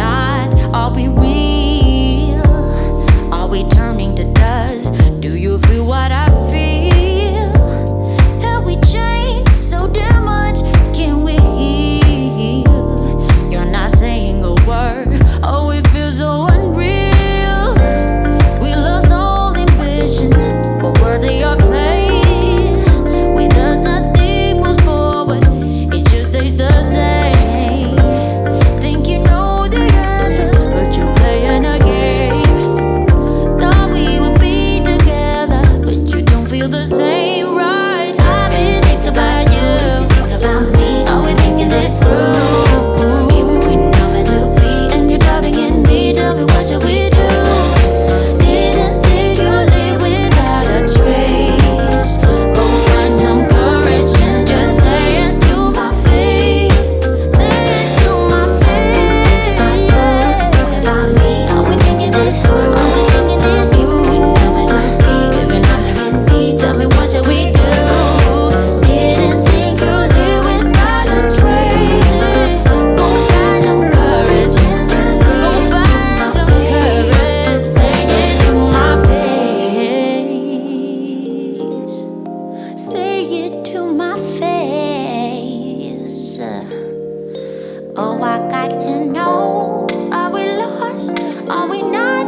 not? Are we real? Are we turning to dust? Do you feel what I feel? Have we changed so damn much? Can we heal? You're not saying a word. Oh, it feels so unreal. We lost all ambition, but worthy or clay. We does nothing moves forward. It just stays the same. Think you know the answer, but you're playing a game. Thought we would be together, but you don't feel the same, right? I've been thinking about you, think about me. Are we thinking this through? If we know meant to be, and you're doubting in me, tell me what should we do? Didn't think you'd live without a trace. Go find some courage and just say it to my face. Say it to my face. Think about me. Are we thinking this through? Are we thinking this through? We know meant to be, living out in me. Tell me what should we do? Didn't think you'd live without a trace. Go find some courage and just go find some courage. Say it to my face. Say it to my face. Oh, I got to know. Are we lost? Are we not?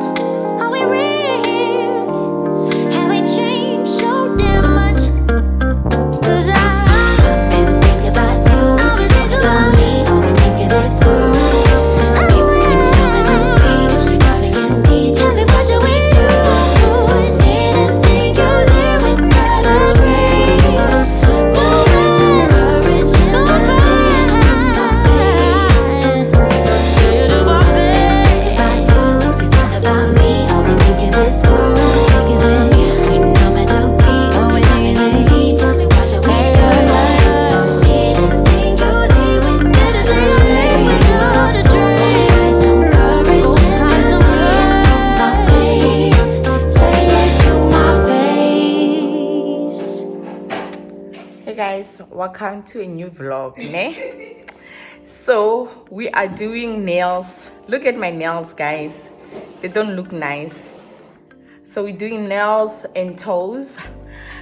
Are we real? Have we changed so damn much? 'Cause I've been thinking about you. I've been thinking about me. Are we thinking this through? If we know it would be, only doubting in me. Tell me what should we do? Didn't think you'd live without a trace. Go find some courage and go find. Say it to my face. If you think about me, are we thinking this through? Thinking that we know meant to be, are we thinking that he? Tell me what should we do? Didn't think you'd live without a trace. Without a trace. Find some courage and just say it to my face. Say it to my face. Hey guys, welcome to a new vlog, ne? So we are doing nails. Look at my nails, guys. They don't look nice. So we're doing nails and toes.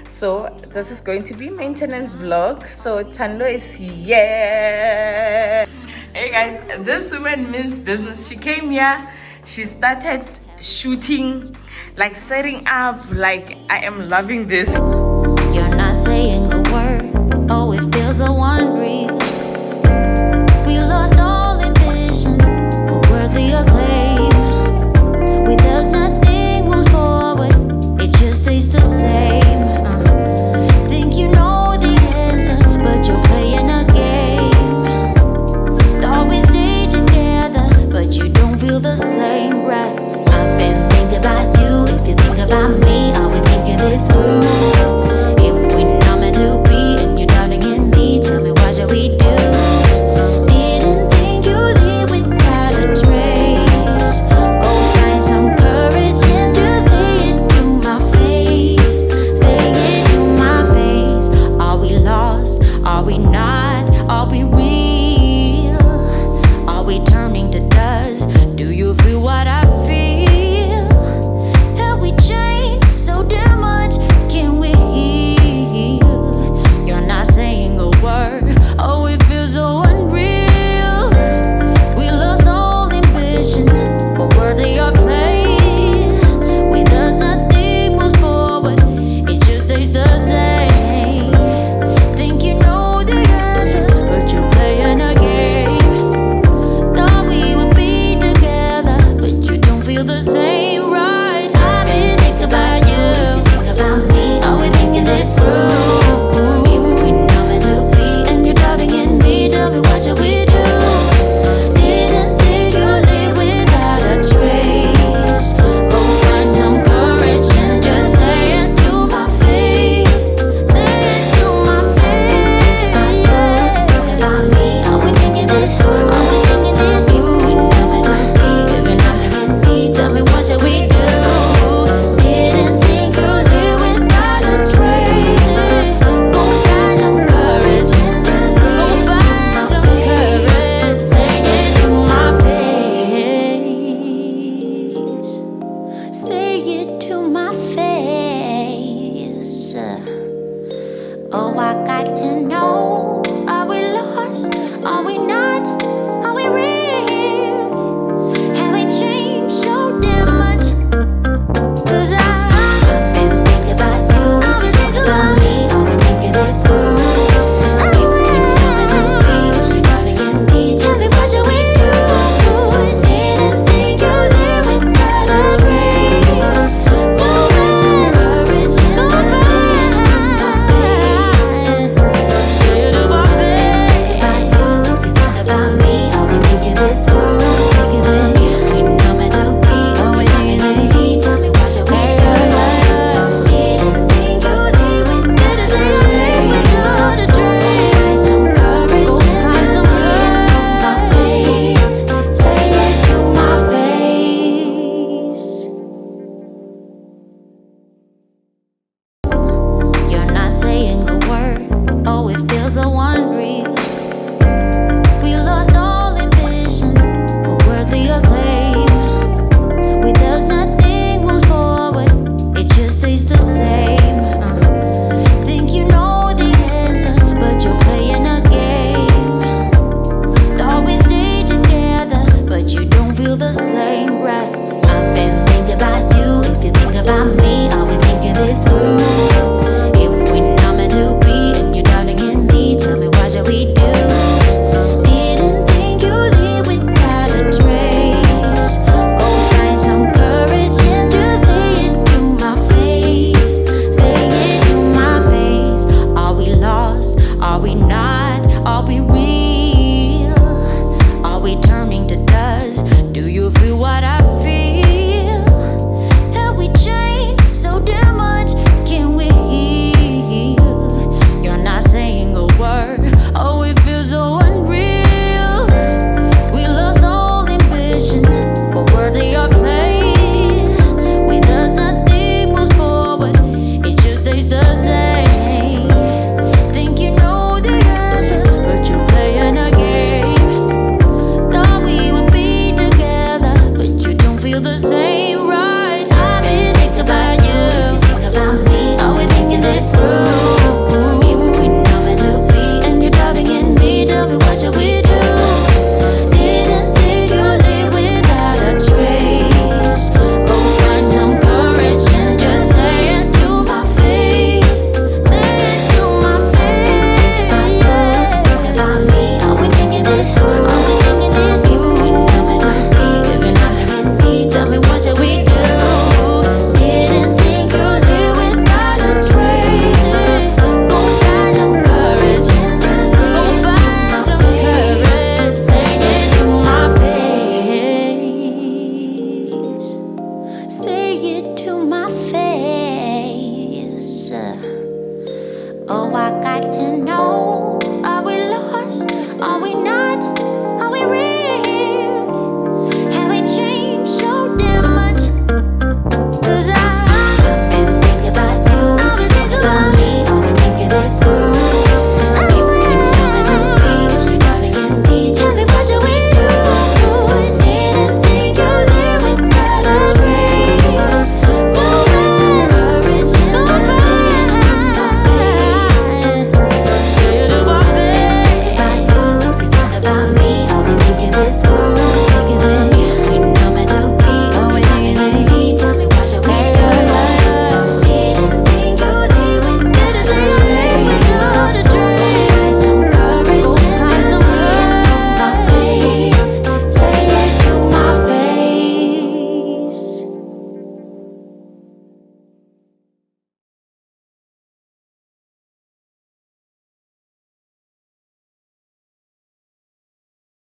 So this is going to be maintenance vlog. So Tando is here. Hey guys, this woman means business. She came here, she started shooting, like setting up, like I am loving this. You're not saying a word. Oh, it feels so unreal. We lost all ambition for worldly acclaim. We does nothing moves forward. It just stays the same. Think you know the answer, but you're playing a game. Thought we stayed together, but you don't feel the same, right? I've been thinking about you. If you think about me, are we thinking this through? If we know meant to be, and you're doubting in me, tell me what should we do? Didn't think you'd live without a trace. Go find some courage and just say it to my face. Say it to my face. Are we lost? Are we not? Are we real? Are we turning to dust? Do you feel what I